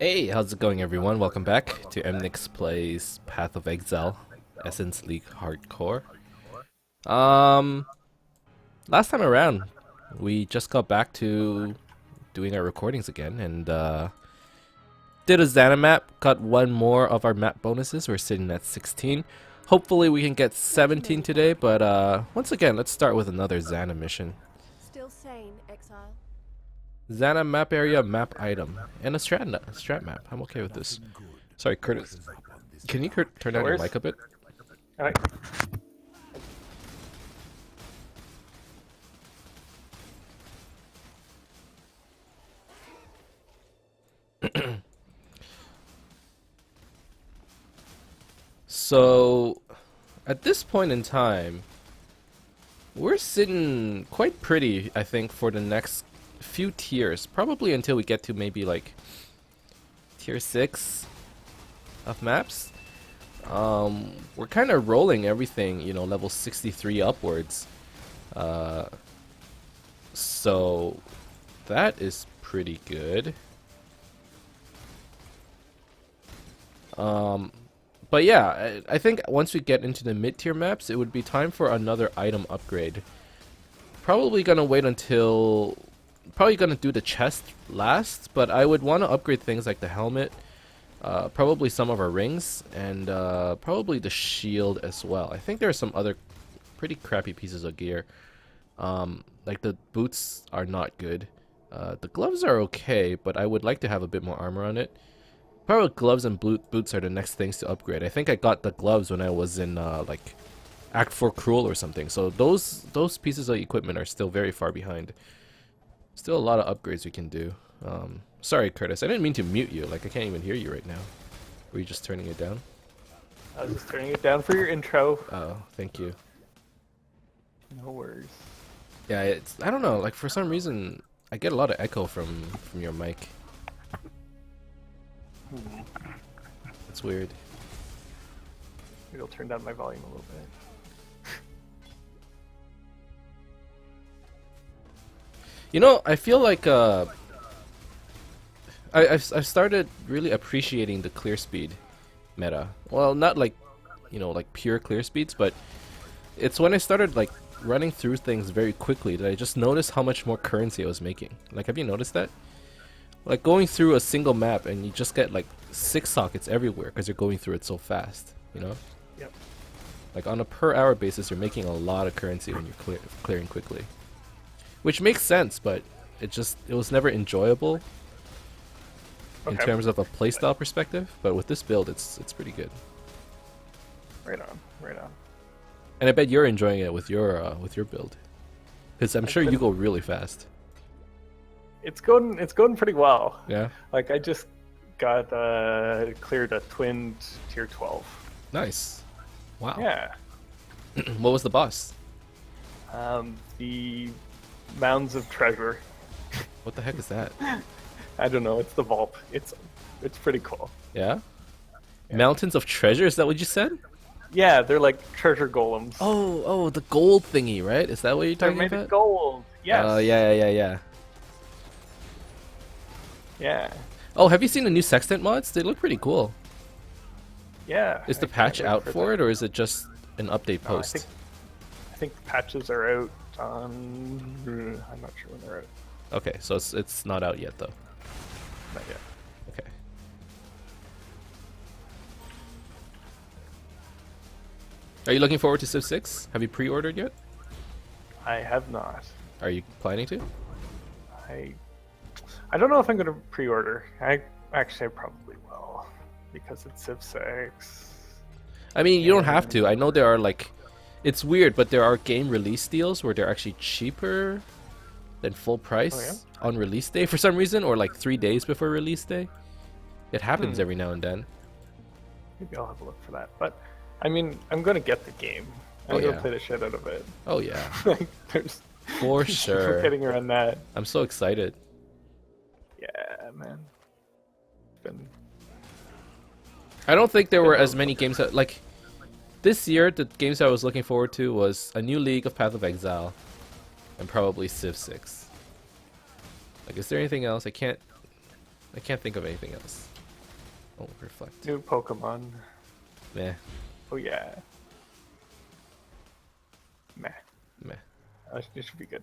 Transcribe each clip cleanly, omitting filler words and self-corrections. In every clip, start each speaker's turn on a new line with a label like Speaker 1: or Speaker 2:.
Speaker 1: Hey, how's it going everyone? Welcome back to Emnix Plays Path of Exile, Essence League Hardcore. Um, Last time around, we just got back to doing our recordings again and did a Xana map, got one more of our map bonuses. We're sitting at 16. Hopefully we can get 17 today, but once again, let's start with another Xana mission.
Speaker 2: Still sane, Exile.
Speaker 1: Xana map area, map item, and a strat map. I'm okay with this. Sorry, Curtis. Can you turn down your mic a bit?
Speaker 3: Alright.
Speaker 1: So, at this point in time, we're sitting quite pretty, I think, for the next few tiers. Probably until we get to maybe like tier 6 of maps. We're kind of rolling everything, you know, level 63 upwards. So, that is pretty good. But yeah, I think once we get into the mid-tier maps, it would be time for another item upgrade. Probably gonna wait until... Probably gonna do the chest last, but I would want to upgrade things like the helmet, probably some of our rings, and probably the shield as well. I think there are some other pretty crappy pieces of gear. Like the boots are not good. The gloves are okay, but I would like to have a bit more armor on it. Probably gloves and boots are the next things to upgrade. I think I got the gloves when I was in like Act 4 Cruel or something. So those pieces of equipment are still very far behind. Still a lot of upgrades we can do. Sorry, Curtis. I didn't mean to mute you. Like I can't even hear you right now. Were you just turning it down?
Speaker 3: I was just turning it down for your intro.
Speaker 1: Oh, thank you.
Speaker 3: No worries.
Speaker 1: Yeah, it's I don't know. Like for some reason, I get a lot of echo from your mic. It's weird.
Speaker 3: Maybe I'll turn down my volume a little bit.
Speaker 1: You know, I feel like I've started really appreciating the clear speed meta. Well, not like, you know, like pure clear speeds, but it's when I started like running through things very quickly that I just noticed how much more currency I was making. Like, have you noticed that? Like going through a single map and you just get like 6 sockets everywhere because you're going through it so fast, you know?
Speaker 3: Yep.
Speaker 1: Like on a per hour basis, you're making a lot of currency when you're clearing quickly. Which makes sense, but it was never enjoyable in terms of a playstyle perspective. But with this build, it's pretty good.
Speaker 3: Right on, right on.
Speaker 1: And I bet you're enjoying it with your build, because I'm sure you go really fast.
Speaker 3: It's going pretty well.
Speaker 1: Yeah.
Speaker 3: Like I just got cleared a twin tier 12.
Speaker 1: Nice. Wow.
Speaker 3: Yeah.
Speaker 1: What was the boss?
Speaker 3: The Mounds of Treasure.
Speaker 1: What the heck is that?
Speaker 3: I don't know. It's the vault. It's pretty cool.
Speaker 1: Yeah? Mountains of Treasure, is that what you said?
Speaker 3: Yeah, they're like treasure golems.
Speaker 1: Oh, the gold thingy, right? Is that what you're
Speaker 3: They're
Speaker 1: talking
Speaker 3: made
Speaker 1: about?
Speaker 3: of gold. Yes.
Speaker 1: Yeah.
Speaker 3: Yeah.
Speaker 1: Oh, have you seen the new sextant mods? They look pretty cool.
Speaker 3: Yeah.
Speaker 1: Is the patch out for it, or is it just an update post?
Speaker 3: I think the patches are out on... I'm not sure when they're out.
Speaker 1: Okay, so it's not out yet, though.
Speaker 3: Not yet.
Speaker 1: Okay. Are you looking forward to Civ 6? Have you pre-ordered yet?
Speaker 3: I have not.
Speaker 1: Are you planning to?
Speaker 3: I don't know if I'm going to pre-order. I probably will, because it's Civ 6.
Speaker 1: I mean, you don't have to. I know there are like... It's weird, but there are game release deals where they're actually cheaper than full price on release day for some reason, or like 3 days before release day. It happens every now and then.
Speaker 3: Maybe I'll have a look for that. But, I mean, I'm going to get the game. I'm going to play the shit out of it.
Speaker 1: Oh, yeah.
Speaker 3: Like, there's
Speaker 1: For sure.
Speaker 3: no getting around that.
Speaker 1: I'm so excited.
Speaker 3: Yeah, man. It's been...
Speaker 1: I don't think there were as many games that, like, this year, the games I was looking forward to was a new League of Path of Exile, and probably Civ 6. Like, is there anything else? I can't I can't think of anything else. Oh, reflect.
Speaker 3: New Pokemon.
Speaker 1: Meh.
Speaker 3: Oh yeah. Meh.
Speaker 1: Meh.
Speaker 3: It should be good.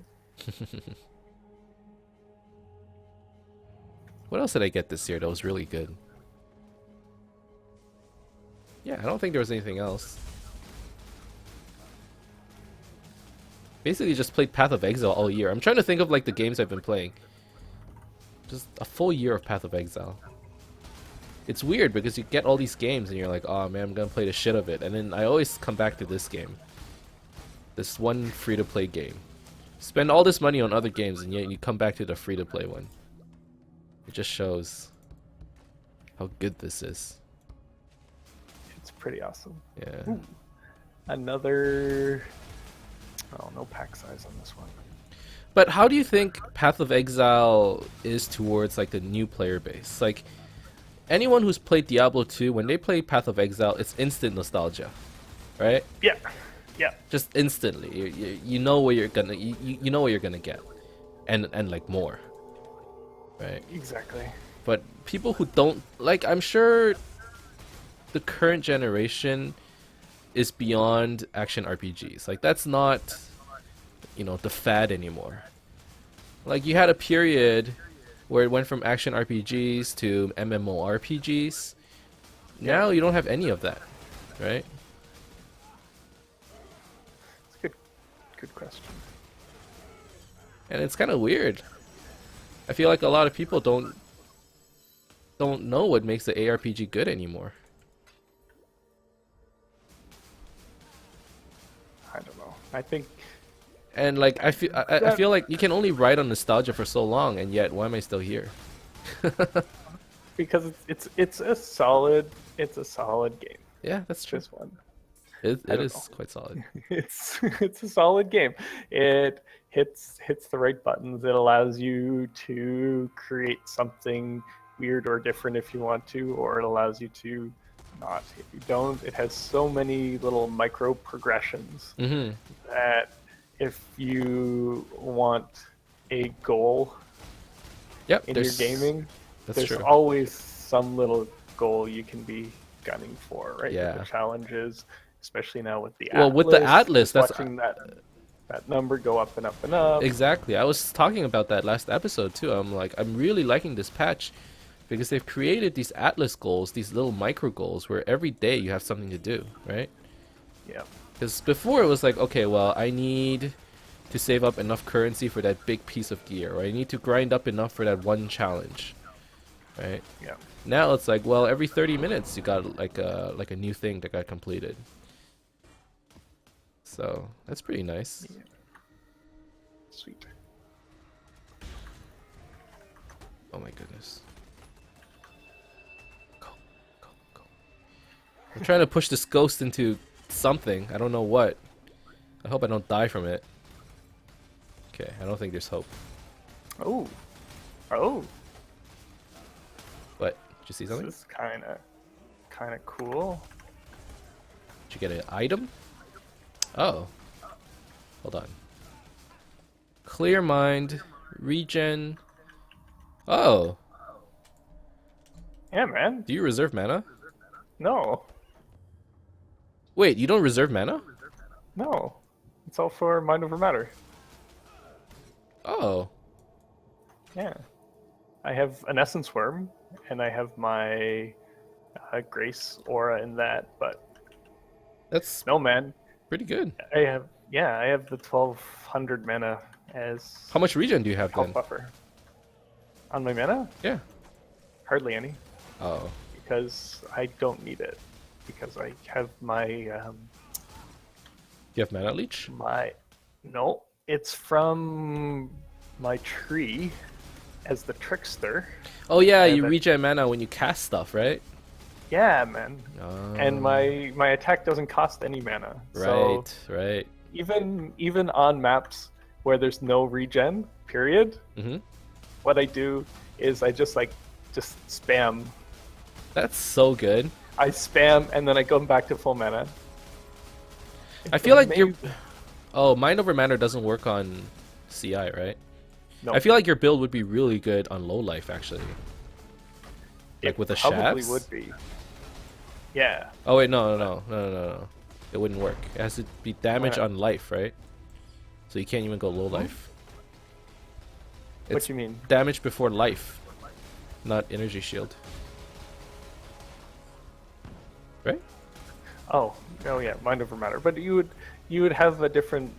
Speaker 1: What else did I get this year that was really good? Yeah, I don't think there was anything else. Basically just played Path of Exile all year. I'm trying to think of like the games I've been playing. Just a full year of Path of Exile. It's weird because you get all these games and you're like, oh man, I'm gonna play the shit of it. And then I always come back to this game. This one free-to-play game. Spend all this money on other games and yet you come back to the free-to-play one. It just shows how good this is.
Speaker 3: It's pretty awesome.
Speaker 1: Yeah.
Speaker 3: Ooh. Another... Oh, no pack size on this one.
Speaker 1: But how do you think Path of Exile is towards like the new player base? Like anyone who's played Diablo 2, when they play Path of Exile, it's instant nostalgia, right?
Speaker 3: Yeah, yeah.
Speaker 1: Just instantly, you know what you're gonna you know what you're gonna get, and like more, right?
Speaker 3: Exactly.
Speaker 1: But people who don't like, I'm sure the current generation is beyond action RPGs. Like that's not, you know, the fad anymore. Like you had a period where it went from action RPGs to MMORPGs. Now you don't have any of that, right?
Speaker 3: It's a good question.
Speaker 1: And it's kind of weird. I feel like a lot of people don't know what makes the ARPG good anymore.
Speaker 3: I don't know. I think...
Speaker 1: And like I feel like you can only ride on nostalgia for so long, and yet why am I still here?
Speaker 3: Because it's a solid game.
Speaker 1: Yeah, that's true.
Speaker 3: This one.
Speaker 1: It
Speaker 3: I don't
Speaker 1: is
Speaker 3: know.
Speaker 1: quite solid.
Speaker 3: It's a solid game. It hits the right buttons. It allows you to create something weird or different if you want to, or it allows you to not if you don't. It has so many little micro progressions
Speaker 1: Mm-hmm.
Speaker 3: that if you want a goal
Speaker 1: Yep.
Speaker 3: in your gaming,
Speaker 1: That's
Speaker 3: there's
Speaker 1: true.
Speaker 3: always some little goal you can be gunning for, right?
Speaker 1: Yeah.
Speaker 3: With the challenges, especially now with the
Speaker 1: Well,
Speaker 3: Atlas.
Speaker 1: with the Atlas,
Speaker 3: just
Speaker 1: that's
Speaker 3: watching that number go up and up and up.
Speaker 1: Exactly. I was talking about that last episode too. I'm like, I'm really liking this patch because they've created these Atlas goals, these little micro goals where every day you have something to do, right?
Speaker 3: Yeah.
Speaker 1: Because before it was like, okay, well, I need to save up enough currency for that big piece of gear, or I need to grind up enough for that one challenge, right?
Speaker 3: Yeah.
Speaker 1: Now it's like, well, every 30 minutes you got like a new thing that got completed. So that's pretty nice.
Speaker 3: Yeah. Sweet.
Speaker 1: Oh my goodness. Go, go, go. I'm trying to push this ghost into something. I don't know what. I hope I don't die from it. Okay, I don't think there's hope.
Speaker 3: Oh. Oh.
Speaker 1: What? Did you see something?
Speaker 3: This is kind of cool.
Speaker 1: Did you get an item? Oh. Hold on. Clear mind. Regen. Oh.
Speaker 3: Yeah, man.
Speaker 1: Do you reserve mana?
Speaker 3: No.
Speaker 1: Wait, you don't reserve mana?
Speaker 3: No. It's all for mind over matter.
Speaker 1: Oh.
Speaker 3: Yeah. I have an essence worm, and I have my grace aura in that, but
Speaker 1: That's
Speaker 3: no, man.
Speaker 1: pretty good.
Speaker 3: I have the 1200 mana as
Speaker 1: How much regen do you have
Speaker 3: health
Speaker 1: then?
Speaker 3: buffer. On my mana?
Speaker 1: Yeah.
Speaker 3: Hardly any,
Speaker 1: Oh.
Speaker 3: because I don't need it. Because I have my
Speaker 1: Do you have mana leech?
Speaker 3: no, it's from my tree as the trickster.
Speaker 1: Oh yeah,
Speaker 3: And
Speaker 1: you
Speaker 3: then-
Speaker 1: regen mana when you cast stuff, right?
Speaker 3: Yeah, man.
Speaker 1: Oh.
Speaker 3: And my attack doesn't cost any mana. So
Speaker 1: Right.
Speaker 3: even on maps where there's no regen, period,
Speaker 1: Mm-hmm.
Speaker 3: what I do is I just spam.
Speaker 1: That's so good.
Speaker 3: I spam and then I go back to full mana.
Speaker 1: I feel like
Speaker 3: amazing.
Speaker 1: Oh, mind over matter doesn't work on CI, right?
Speaker 3: No.
Speaker 1: I feel like your build would be really good on low life, actually. Like with the
Speaker 3: probably
Speaker 1: shafts?
Speaker 3: would be. Yeah.
Speaker 1: Oh wait, no. It wouldn't work. It has to be damage
Speaker 3: not?
Speaker 1: on life, right? So you can't even go low life.
Speaker 3: What
Speaker 1: It's
Speaker 3: you mean?
Speaker 1: damage before life, not energy shield. Right?
Speaker 3: Oh yeah, mind over matter. But you would have a different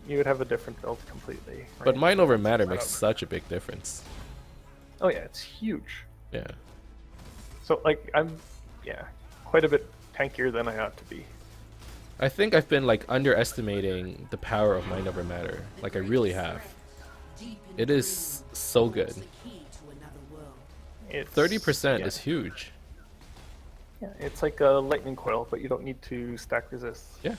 Speaker 3: build completely. Right?
Speaker 1: But mind over matter makes such a big difference.
Speaker 3: Oh yeah, it's huge.
Speaker 1: Yeah.
Speaker 3: So like I'm quite a bit tankier than I ought to be.
Speaker 1: I think I've been like underestimating the power of mind over matter. Like I really have. It is so good. 30% is huge.
Speaker 3: Yeah, it's like a lightning coil, but you don't need to stack resist.
Speaker 1: Yeah.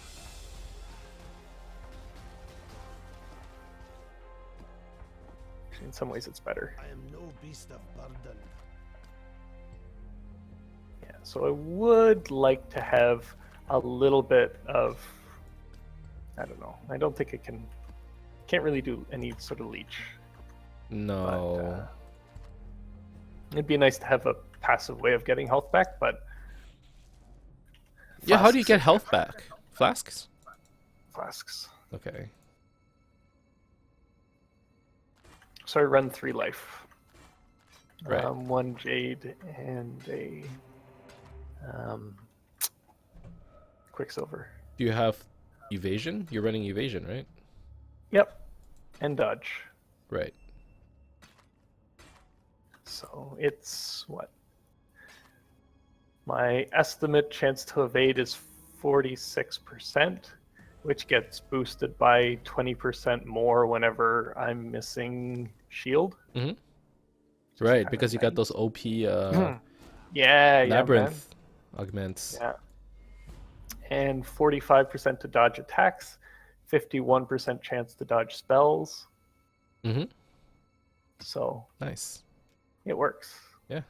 Speaker 3: In some ways, it's better.
Speaker 4: I am no beast of burden.
Speaker 3: Yeah, so I would like to have a little bit of, I don't know. I don't think it can't really do any sort of leech.
Speaker 1: No.
Speaker 3: But, it'd be nice to have a passive way of getting health back, but
Speaker 1: Yeah, how do you get health back? Flasks?
Speaker 3: Flasks.
Speaker 1: Okay.
Speaker 3: So I run 3 life.
Speaker 1: Right.
Speaker 3: 1 jade and a quicksilver.
Speaker 1: Do you have evasion? You're running evasion, right?
Speaker 3: Yep. And dodge.
Speaker 1: Right.
Speaker 3: So it's what? My estimate chance to evade is 46%, which gets boosted by 20% more whenever I'm missing shield.
Speaker 1: Mm-hmm. Right, because you got those OP
Speaker 3: yeah,
Speaker 1: labyrinth augments.
Speaker 3: Yeah. And 45% to dodge attacks, 51% chance to dodge spells.
Speaker 1: Mm-hmm.
Speaker 3: So
Speaker 1: Nice.
Speaker 3: it works.
Speaker 1: Yeah.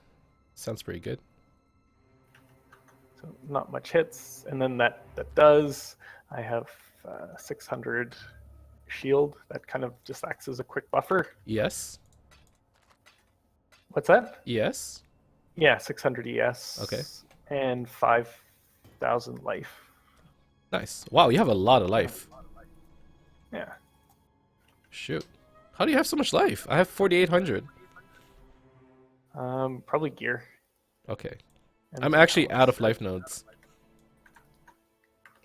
Speaker 1: Sounds pretty good.
Speaker 3: So not much hits, and then that does. I have 600 shield. That kind of just acts as a quick buffer.
Speaker 1: Yes.
Speaker 3: What's that?
Speaker 1: Yes.
Speaker 3: Yeah, 600 ES.
Speaker 1: Okay.
Speaker 3: And 5,000 life.
Speaker 1: Nice. Wow, you have a lot of life.
Speaker 3: Yeah.
Speaker 1: Shoot. How do you have so much life? I have 4,800.
Speaker 3: Probably gear.
Speaker 1: Okay.
Speaker 3: And
Speaker 1: I'm actually out of life nodes.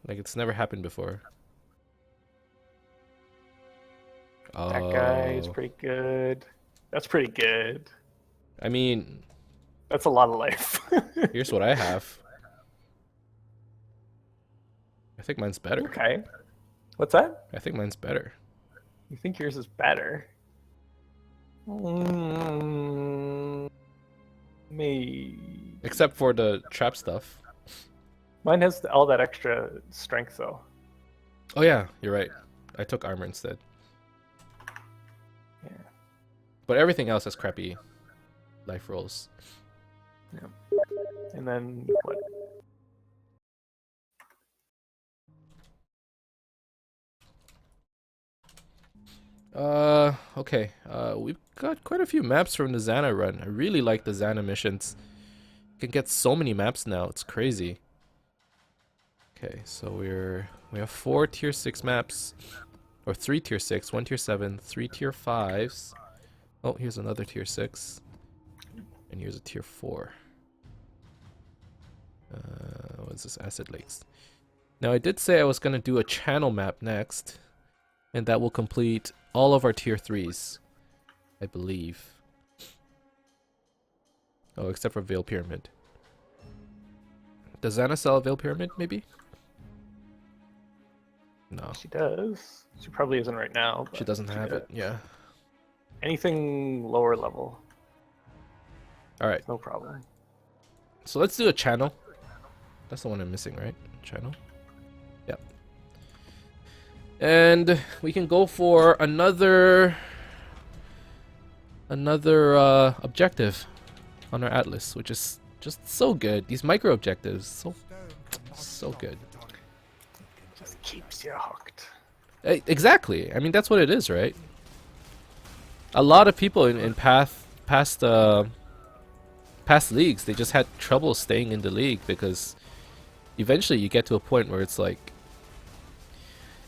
Speaker 1: Like, it's never happened before.
Speaker 3: That guy is
Speaker 1: Oh.
Speaker 3: pretty good. That's pretty good.
Speaker 1: I mean,
Speaker 3: That's a lot of life.
Speaker 1: here's what I have. I think mine's better.
Speaker 3: Okay. What's that?
Speaker 1: I think mine's better.
Speaker 3: You think yours is better? Maybe.
Speaker 1: Except for the trap stuff.
Speaker 3: Mine has all that extra strength, though.
Speaker 1: Oh yeah, you're right. I took armor instead.
Speaker 3: Yeah.
Speaker 1: But everything else has crappy life rolls.
Speaker 3: Yeah. And then what?
Speaker 1: Okay. We've got quite a few maps from the Xana run. I really like the Xana missions. You can get so many maps now. It's crazy. Okay, so we have 4 tier 6 maps, or 3 tier 6, 1 tier 7, 3 tier 5s. Oh, here's another tier 6, and here's a tier 4. What's this? Acid Lakes. Now I did say I was gonna do a channel map next, and that will complete all of our tier 3s, I believe. Oh, except for Veil Pyramid. Does Xana sell a Veil Pyramid, maybe? No.
Speaker 3: She does. She probably isn't right now.
Speaker 1: She
Speaker 3: but
Speaker 1: doesn't have
Speaker 3: does.
Speaker 1: it, yeah.
Speaker 3: Anything lower level,
Speaker 1: Alright,
Speaker 3: no problem.
Speaker 1: so let's do a channel. That's the one I'm missing, right? Channel? Yep. And we can go for another objective on our atlas, which is just so good. These micro objectives, so good.
Speaker 3: Just keeps you hooked.
Speaker 1: Exactly. I mean, that's what it is, right? A lot of people in past past leagues, they just had trouble staying in the league because eventually you get to a point where it's like,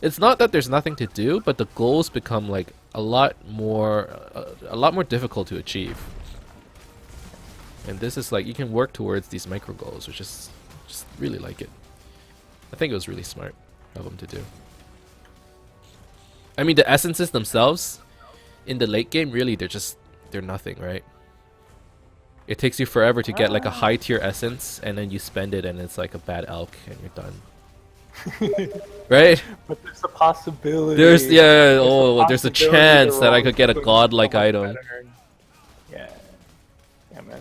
Speaker 1: it's not that there's nothing to do, but the goals become like a lot more difficult to achieve. And this is like, you can work towards these micro goals, which is just really like it. I think it was really smart of them to do. I mean, the essences themselves in the late game, really, they're nothing, right? It takes you forever to get like a high tier essence, and then you spend it and it's like a bad elk and you're done. Right?
Speaker 3: But there's a possibility.
Speaker 1: There's a chance that I could get a godlike item.
Speaker 3: Yeah. Yeah, man.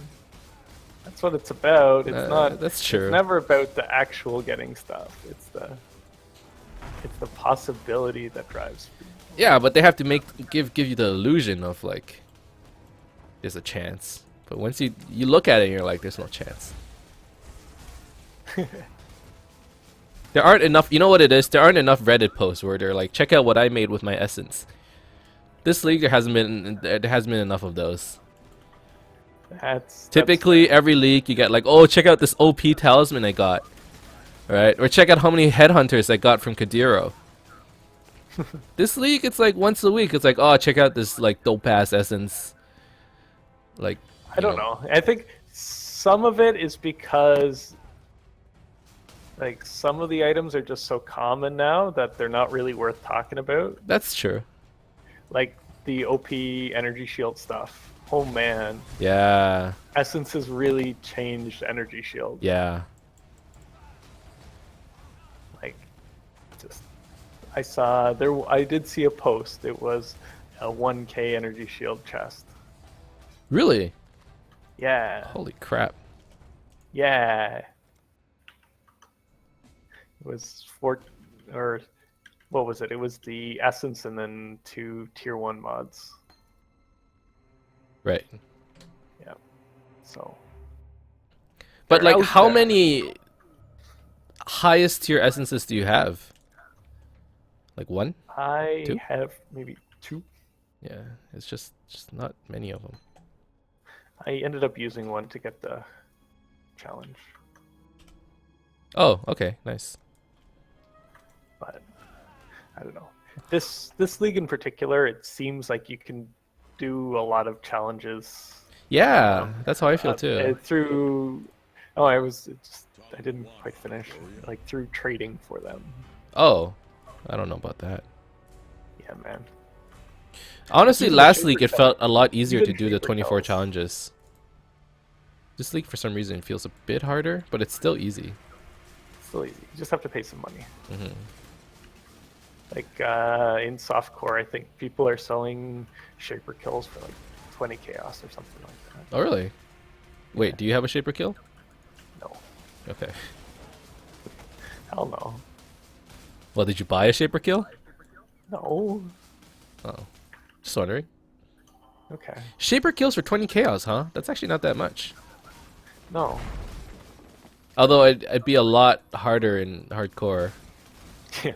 Speaker 3: That's what it's about. It's not.
Speaker 1: That's true.
Speaker 3: It's never about the actual getting stuff. It's the possibility that drives people.
Speaker 1: Yeah, but they have to give you the illusion of like there's a chance. But once you look at it and you're like, there's no chance. There aren't enough, you know what it is? There aren't enough Reddit posts where they're like, check out what I made with my essence. This league there hasn't been enough of those. Typically every league you get like, oh, check out this OP talisman I got. Right? Or check out how many headhunters I got from Kadiro. This league, it's like once a week. It's like, oh, check out this like dope ass essence. Like,
Speaker 3: I don't know. I think some of it is because like some of the items are just so common now that they're not really worth talking about.
Speaker 1: That's true.
Speaker 3: Like the OP energy shield stuff. Oh man.
Speaker 1: Yeah.
Speaker 3: Essence has really changed energy shield.
Speaker 1: Yeah.
Speaker 3: Like, just I did see a post. It was a 1k energy shield chest.
Speaker 1: Really?
Speaker 3: Yeah.
Speaker 1: Holy crap.
Speaker 3: Yeah. It was or what was it? It was the essence and then 2 tier 1 mods.
Speaker 1: Right.
Speaker 3: Yeah. So.
Speaker 1: But
Speaker 3: they're
Speaker 1: like,
Speaker 3: out
Speaker 1: how
Speaker 3: there.
Speaker 1: many highest tier essences do you have? Like 1?
Speaker 3: I
Speaker 1: 2?
Speaker 3: have maybe 2.
Speaker 1: Yeah, it's just not many of them.
Speaker 3: I ended up using one to get the challenge.
Speaker 1: Oh, okay, nice.
Speaker 3: But I don't know. This league in particular, it seems like you can do a lot of challenges.
Speaker 1: Yeah, that's how I feel too.
Speaker 3: Through I didn't quite finish. Like through trading for them.
Speaker 1: Oh, I don't know about that.
Speaker 3: Yeah, man.
Speaker 1: Honestly,
Speaker 3: Even the
Speaker 1: last
Speaker 3: shaper
Speaker 1: league it
Speaker 3: challenge-
Speaker 1: felt a lot easier
Speaker 3: even
Speaker 1: to do the
Speaker 3: shaper
Speaker 1: 24
Speaker 3: tells.
Speaker 1: challenges. This league for some reason feels a bit harder, but it's still easy.
Speaker 3: Still easy. You just have to pay some money.
Speaker 1: Hmm.
Speaker 3: Like in softcore, I think people are selling shaper kills for like 20 chaos or something like that.
Speaker 1: Oh, really? Wait, do you have a shaper kill?
Speaker 3: No.
Speaker 1: Okay.
Speaker 3: Hell no.
Speaker 1: Well, did you buy a shaper kill?
Speaker 3: No.
Speaker 1: Oh, just wondering.
Speaker 3: Okay.
Speaker 1: Shaper kills for 20 chaos, huh? That's actually not that much.
Speaker 3: No.
Speaker 1: Although it'd be a lot harder in hardcore.
Speaker 3: Yeah.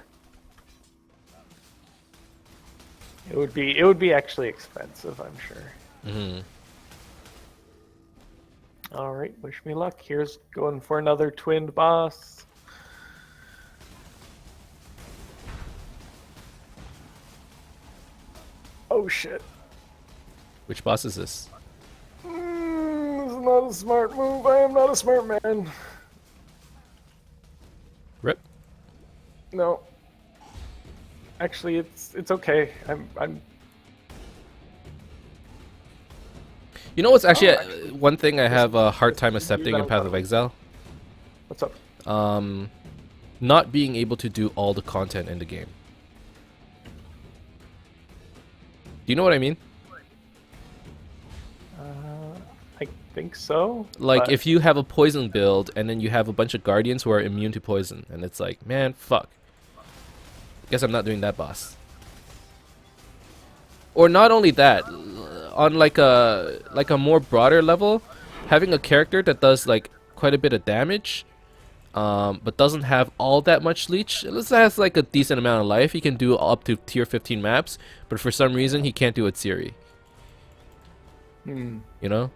Speaker 3: It would be actually expensive, I'm sure.
Speaker 1: Hmm.
Speaker 3: All right, wish me luck. Here's going for another twinned boss. Oh shit.
Speaker 1: Which boss is this?
Speaker 3: This is not a smart move. I am not a smart man.
Speaker 1: Rip.
Speaker 3: No. Actually, it's okay. I'm.
Speaker 1: You know what's actually
Speaker 3: actually,
Speaker 1: one thing I have a hard time accepting in Path of Exile?
Speaker 3: What's up?
Speaker 1: Not being able to do all the content in the game. Do you know what I mean?
Speaker 3: I think so.
Speaker 1: Like,
Speaker 3: but
Speaker 1: if you have a poison build and then you have a bunch of guardians who are immune to poison, and it's like, man, fuck. Guess I'm not doing that boss. Or not only that, on like a more broader level, having a character that does like quite a bit of damage, but doesn't have all that much leech. It has like a decent amount of life. He can do up to tier 15 maps, but for some reason he can't do it Siri.
Speaker 3: Hmm.
Speaker 1: You know?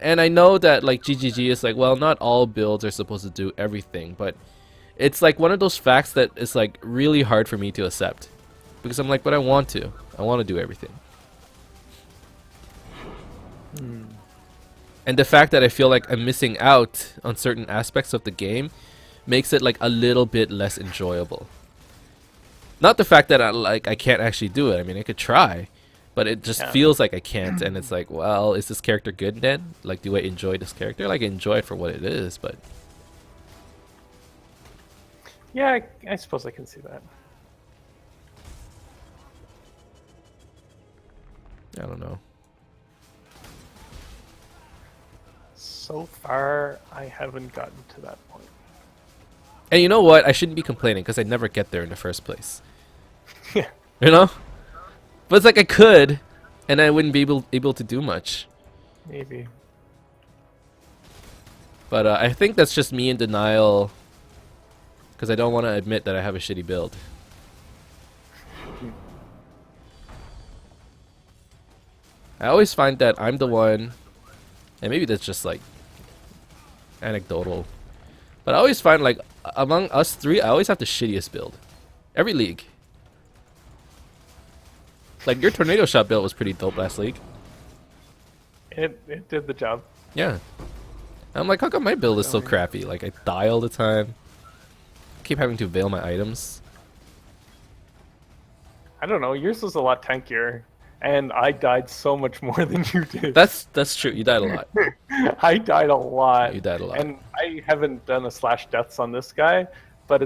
Speaker 1: And I know that like GGG is like, well, not all builds are supposed to do everything, but it's like one of those facts that is like really hard for me to accept. Because I'm like, but I want to. I want to do everything. And the fact that I feel like I'm missing out on certain aspects of the game makes it like a little bit less enjoyable. Not the fact that I can't actually do it. I mean, I could try, but it just feels like I can't. And it's like, well, is this character good then? Like, do I enjoy this character? Like, I enjoy it for what it is, but
Speaker 3: Yeah, I suppose I can see that.
Speaker 1: I don't know.
Speaker 3: So far, I haven't gotten to that point.
Speaker 1: And you know what? I shouldn't be complaining because I never get there in the first place.
Speaker 3: Yeah.
Speaker 1: You know? But it's like I could, and I wouldn't be able to do much.
Speaker 3: Maybe.
Speaker 1: But I think that's just me in denial because I don't want to admit that I have a shitty build. I always find that I'm the one, and maybe that's just like anecdotal, but I always find like among us three, I always have the shittiest build. Every league. Like your tornado shot build was pretty dope last league.
Speaker 3: It did the job.
Speaker 1: Yeah. I'm like, how come my build is so crappy? Like I die all the time. Keep having to veil my items.
Speaker 3: I don't know. Yours was a lot tankier, and I died so much more than you did.
Speaker 1: That's true. You died a lot.
Speaker 3: I died a lot.
Speaker 1: You died a lot.
Speaker 3: And I haven't done a slash deaths on this guy, but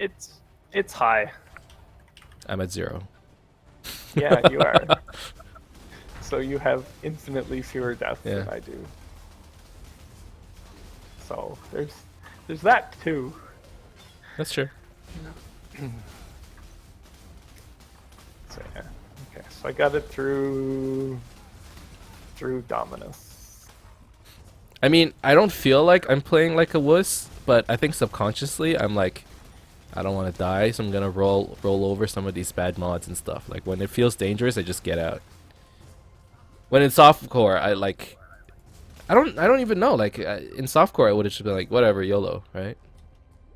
Speaker 3: it's high.
Speaker 1: I'm at 0.
Speaker 3: Yeah, you are. So you have infinitely fewer deaths than I do. So there's that too.
Speaker 1: That's true.
Speaker 3: So yeah. Okay, so I got it through Dominus.
Speaker 1: I mean, I don't feel like I'm playing like a wuss, but I think subconsciously I'm like, I don't want to die, so I'm gonna roll over some of these bad mods and stuff. Like when it feels dangerous, I just get out. When in softcore, I don't even know. Like in softcore, I would have just been like, whatever, YOLO, right?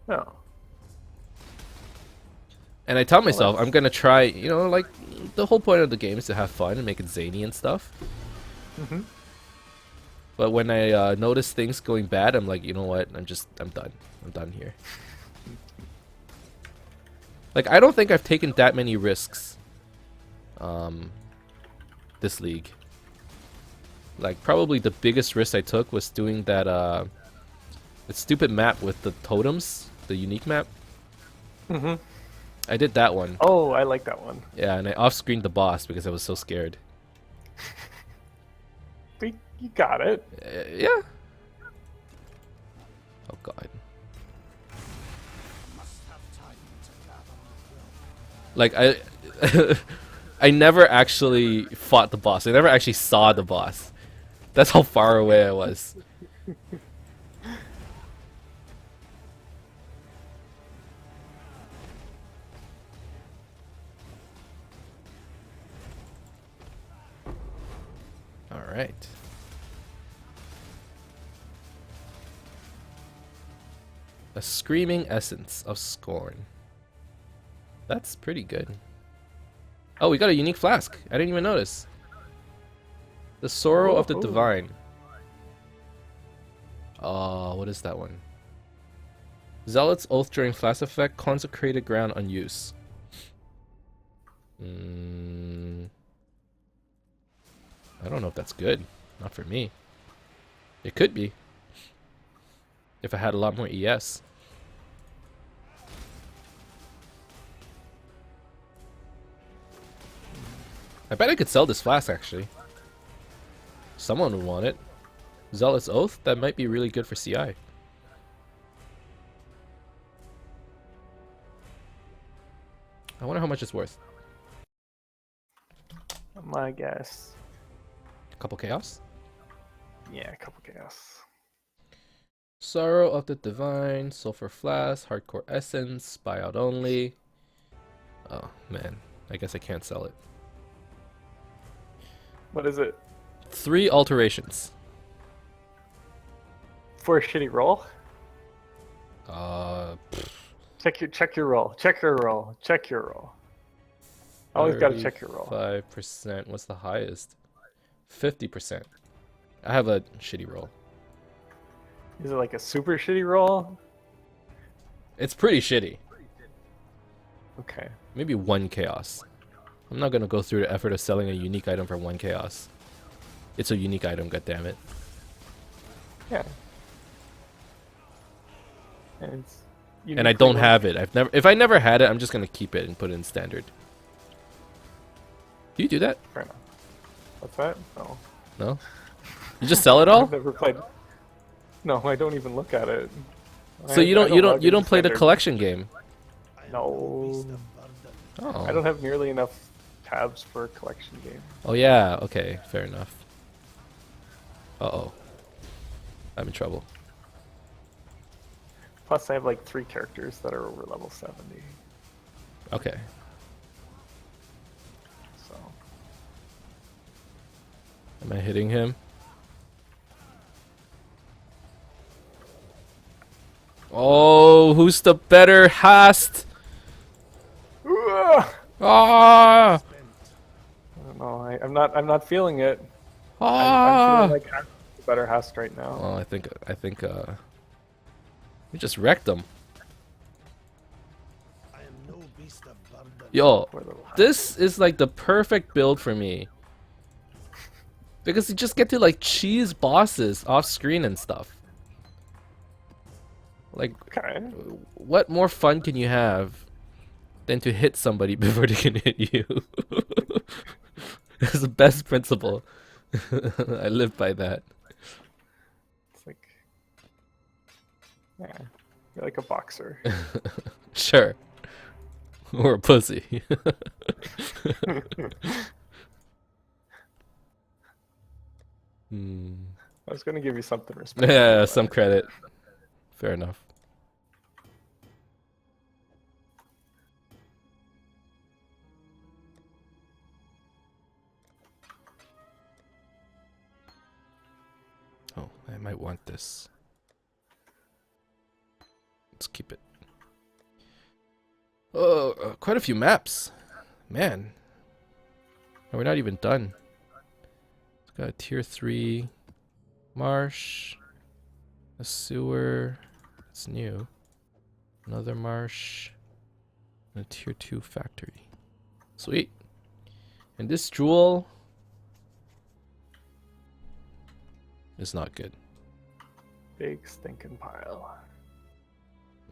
Speaker 3: No.
Speaker 1: And I tell myself I'm gonna try. You know, like the whole point of the game is to have fun and make it zany and stuff.
Speaker 3: Mm-hmm.
Speaker 1: But when I notice things going bad, I'm like, you know what? I'm done. I'm done here. Like I don't think I've taken that many risks. This league. Like probably the biggest risk I took was doing that stupid map with the totems, the unique map.
Speaker 3: Mm-hmm.
Speaker 1: I did that one.
Speaker 3: Oh, I like that one.
Speaker 1: Yeah, and I off-screened the boss because I was so scared.
Speaker 3: But you got it.
Speaker 1: Yeah. Oh god. Like I I never actually fought the boss. I never actually saw the boss. That's how far away I was. All right. A screaming essence of scorn. That's pretty good. Oh, we got a unique flask. I didn't even notice. The Sorrow of the Divine. Oh, what is that one? Zealot's Oath during flask effect. Consecrated ground on use. I don't know if that's good. Not for me. It could be. If I had a lot more ES. I bet I could sell this flask actually. Someone would want it. Zealot's Oath? That might be really good for CI. I wonder how much it's worth.
Speaker 3: My guess.
Speaker 1: A couple chaos?
Speaker 3: Yeah, a couple chaos.
Speaker 1: Sorrow of the Divine, Sulfur Flask, Hardcore Essence, buyout only. Oh man, I guess I can't sell it.
Speaker 3: What is it?
Speaker 1: 3 alterations.
Speaker 3: for a shitty roll? Check your roll. Check your roll. Check your roll. Always gotta check your roll.
Speaker 1: 5%. What's the highest? 50%. I have a shitty roll.
Speaker 3: Is it like a super shitty roll?
Speaker 1: It's pretty shitty.
Speaker 3: Okay.
Speaker 1: Maybe 1 chaos. I'm not gonna go through the effort of selling a unique item for 1 chaos. It's a unique item, goddammit.
Speaker 3: Yeah. And it's
Speaker 1: And I don't have it. If I never had it, I'm just gonna keep it and put it in standard. Do you do that?
Speaker 3: Fair enough. What's that? No.
Speaker 1: No? You just sell it all?
Speaker 3: I've never played. No, I don't even look at it.
Speaker 1: So you don't
Speaker 3: log into
Speaker 1: play the
Speaker 3: standard.
Speaker 1: collection game?
Speaker 3: No.
Speaker 1: Oh.
Speaker 3: I don't have nearly enough tabs for a collection game.
Speaker 1: Oh yeah, okay, fair enough. Uh-oh. I'm in trouble.
Speaker 3: Plus, I have like 3 characters that are over level 70.
Speaker 1: Okay.
Speaker 3: So
Speaker 1: Am I hitting him? Oh, who's the better hast? Ah!
Speaker 3: I don't know. I'm not feeling it. I'm
Speaker 1: Ah!
Speaker 3: feeling like I'm the better host right now.
Speaker 1: Oh, I think we just wrecked them.
Speaker 4: I am no beast of burden.
Speaker 1: Yo,
Speaker 3: Poor little host.
Speaker 1: this is like the perfect build for me. Because you just get to like cheese bosses off screen and stuff. Like,
Speaker 3: Okay.
Speaker 1: what more fun can you have than to hit somebody before they can hit you? It's the best principle. I live by that.
Speaker 3: It's like, yeah, you're like a boxer.
Speaker 1: Sure. Or a pussy. Hmm.
Speaker 3: I was gonna give you something respectful.
Speaker 1: Yeah,
Speaker 3: but-
Speaker 1: some credit. Fair enough. Oh, I might want this. Let's keep it. Oh, quite a few maps. Man. And we're not even done. It's got a tier 3 marsh, a sewer. It's new. Another marsh, and a tier 2 factory. Sweet. And this jewel is not good.
Speaker 3: Big stinking pile.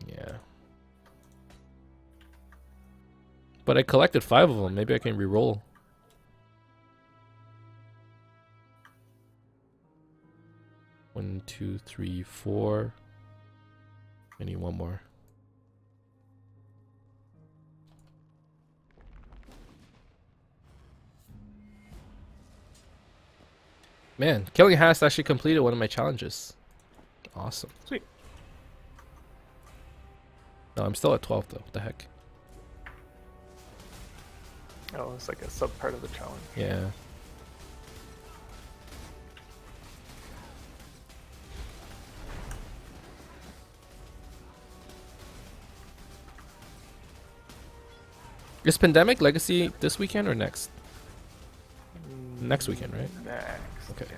Speaker 1: Yeah. But I collected 5 of them. Maybe I can re-roll. One, two, three, 4. I need one more. Man, killing Hast actually completed one of my challenges. Awesome.
Speaker 3: Sweet.
Speaker 1: No, I'm still at 12 though. What the heck?
Speaker 3: Oh, it's like a sub part of the challenge.
Speaker 1: Yeah. Is Pandemic Legacy this weekend or next? Next weekend, right?
Speaker 3: Next.
Speaker 1: Okay.
Speaker 3: Yeah.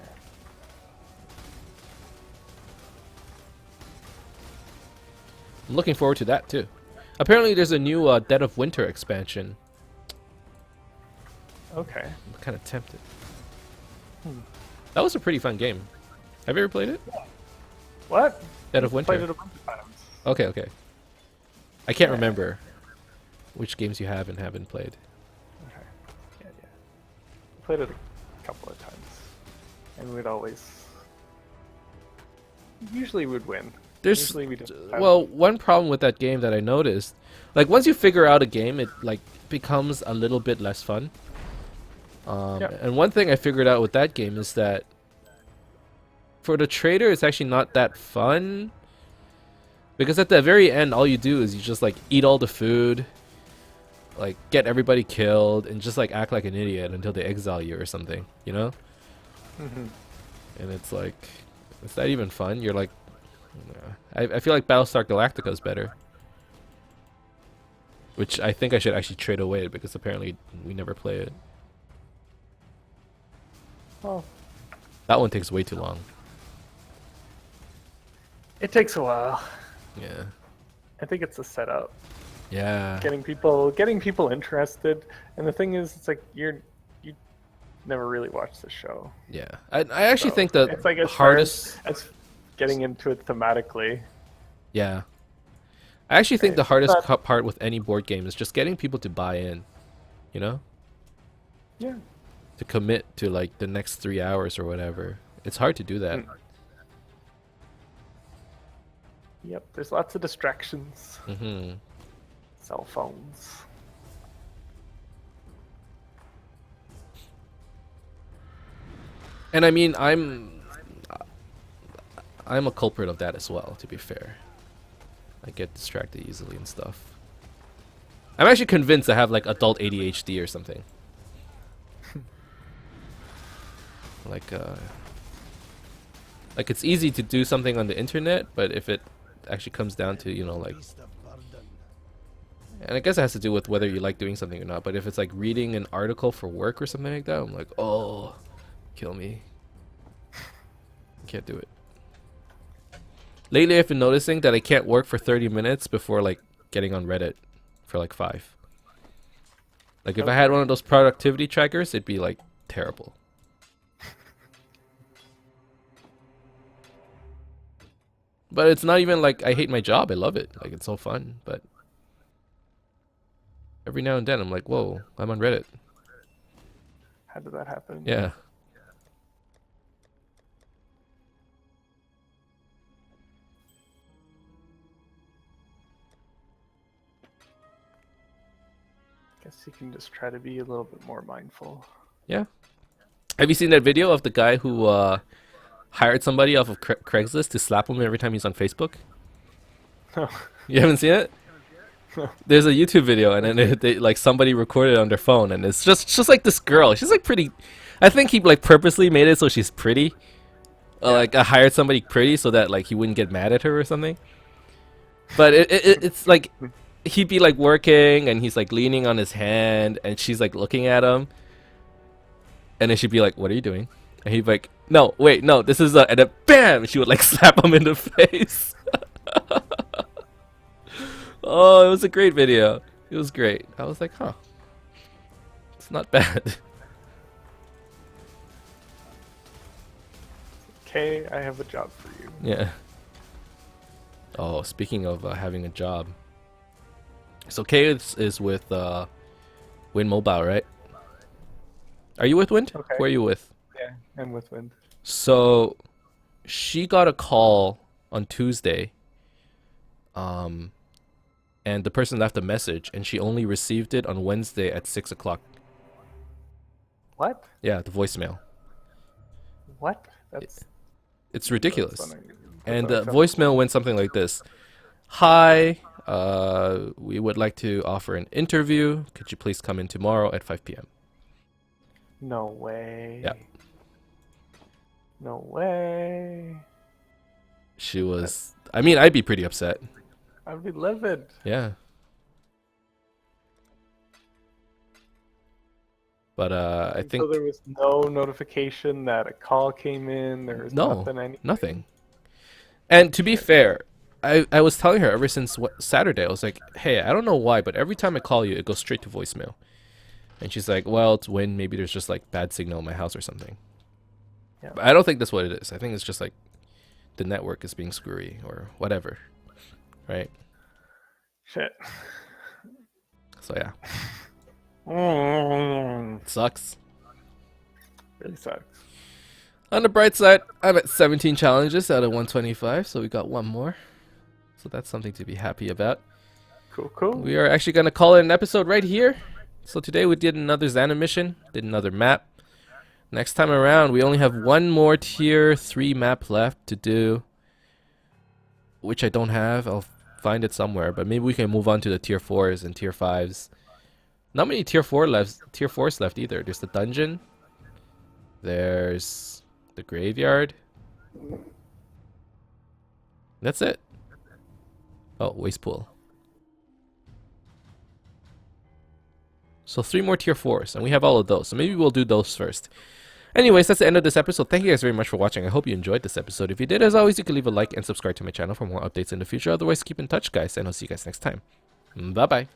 Speaker 1: I'm looking forward to that too. Apparently there's a new Dead of Winter expansion.
Speaker 3: Okay.
Speaker 1: I'm kind of tempted.
Speaker 3: Hmm.
Speaker 1: That was a pretty fun game. Have you ever played it?
Speaker 3: What?
Speaker 1: Dead of
Speaker 3: Played it
Speaker 1: Winter.
Speaker 3: a bunch of times.
Speaker 1: Okay, okay. I can't
Speaker 3: Yeah.
Speaker 1: remember which games you have and haven't played.
Speaker 3: Okay. Yeah, yeah. Played it a couple of times, and we'd always. Usually, we'd win.
Speaker 1: There's
Speaker 3: Usually, we just have-
Speaker 1: well, one problem with that game that I noticed, like once you figure out a game, it like becomes a little bit less fun.
Speaker 3: Yeah.
Speaker 1: And one thing I figured out with that game is that for the trader, it's actually not that fun. Because at the very end, all you do is you just like eat all the food, like get everybody killed, and just like act like an idiot until they exile you or something, you know?
Speaker 3: Mhm.
Speaker 1: And it's like, is that even fun? You're like I feel like Battlestar Galactica is better. Which I think I should actually trade away because apparently we never play it.
Speaker 3: Oh,
Speaker 1: That one takes way too long.
Speaker 3: it takes a while.
Speaker 1: Yeah.
Speaker 3: I think it's a setup.
Speaker 1: Yeah.
Speaker 3: Getting people interested, and the thing is, it's like you never really watched the show.
Speaker 1: Yeah. I actually
Speaker 3: So
Speaker 1: think the
Speaker 3: it's like as
Speaker 1: hardest.
Speaker 3: far as getting into it thematically.
Speaker 1: Yeah. I actually think
Speaker 3: Right.
Speaker 1: the hardest
Speaker 3: But-
Speaker 1: part with any board game is just getting people to buy in. You know?
Speaker 3: Yeah.
Speaker 1: To commit to like the next 3 hours or whatever. It's hard to do that.
Speaker 3: Yep. There's lots of distractions.
Speaker 1: Mm-hmm.
Speaker 3: Cell phones.
Speaker 1: And I mean, I'm a culprit of that as well, to be fair. I get distracted easily and stuff. I'm actually convinced I have like adult ADHD or something. Like it's easy to do something on the internet, but if it actually comes down to, you know, like,
Speaker 4: Beast of burden.
Speaker 1: and I guess it has to do with whether you like doing something or not, but if it's like reading an article for work or something like that, I'm like, oh, kill me. Can't do it. Lately, I've been noticing that I can't work for 30 minutes before like getting on Reddit for like 5. Like if I had one of those productivity trackers, it'd be like terrible. But it's not even like I hate my job. I love it. Like it's so fun. But every now and then I'm like, whoa, I'm on Reddit.
Speaker 3: How did that happen?
Speaker 1: Yeah.
Speaker 3: Guess you can just try to be a little bit more mindful.
Speaker 1: Yeah. Have you seen that video of the guy who hired somebody off of Craigslist to slap him every time he's on Facebook?
Speaker 3: No.
Speaker 1: You haven't seen it? There's a YouTube video, and then they like somebody recorded it on their phone, and it's just like this girl. She's like pretty. I think he like purposely made it so she's pretty. Like I hired somebody pretty so that like he wouldn't get mad at her or something. But it's like he'd be like working, and he's like leaning on his hand, and she's like looking at him, and then she'd be like, "What are you doing?" And he'd be like, "No, wait, no, this is and then bam, she would like slap him in the face. Oh, it was a great video. It was great. I was like, huh. It's not bad.
Speaker 3: Okay, I have a job for you.
Speaker 1: Yeah. Oh, speaking of having a job. So Kay is with Wind Mobile, right? Are you with Wind?
Speaker 3: Okay.
Speaker 1: Who are you with?
Speaker 3: Yeah, I'm with Wind.
Speaker 1: So she got a call on Tuesday. And the person left a message, and she only received it on Wednesday at 6 o'clock.
Speaker 3: What?
Speaker 1: Yeah, the voicemail.
Speaker 3: What? That's
Speaker 1: It's ridiculous.
Speaker 3: that's
Speaker 1: And the
Speaker 3: unacceptable.
Speaker 1: voicemail went something like this. Hi, we would like to offer an interview. Could you please come in tomorrow at 5 p.m.?
Speaker 3: No way.
Speaker 1: Yeah.
Speaker 3: No way.
Speaker 1: She was... I mean, I'd be pretty upset.
Speaker 3: I'd be livid.
Speaker 1: Yeah. But I think...
Speaker 3: So there was no notification that a call came in. There was
Speaker 1: No,
Speaker 3: nothing.
Speaker 1: nothing. And to be fair, I was telling her ever since Saturday, I was like, hey, I don't know why, but every time I call you, it goes straight to voicemail. And she's like, well, it's when maybe there's just like bad signal in my house or something.
Speaker 3: Yeah.
Speaker 1: But I don't think that's what it is. I think it's just like the network is being screwy or whatever. Right?
Speaker 3: Shit.
Speaker 1: So yeah,
Speaker 3: Mm,
Speaker 1: it sucks.
Speaker 3: really sucks.
Speaker 1: On the bright side, I'm at 17 challenges out of 125, so we got one more. So that's something to be happy about.
Speaker 3: Cool, cool.
Speaker 1: We are actually going to call it an episode right here. So today we did another Xana mission, did another map. Next time around, we only have one more tier 3 map left to do, which I don't have. I'll find it somewhere, but maybe we can move on to the tier 4s and tier 5s. Not many tier 4s left either. There's the dungeon. There's the graveyard. That's it. Oh, waste pool. So 3 more tier 4s, and we have all of those. So maybe we'll do those first. Anyways, that's the end of this episode. Thank you guys very much for watching. I hope you enjoyed this episode. If you did, as always, you can leave a like and subscribe to my channel for more updates in the future. Otherwise, keep in touch, guys, and I'll see you guys next time. Bye-bye.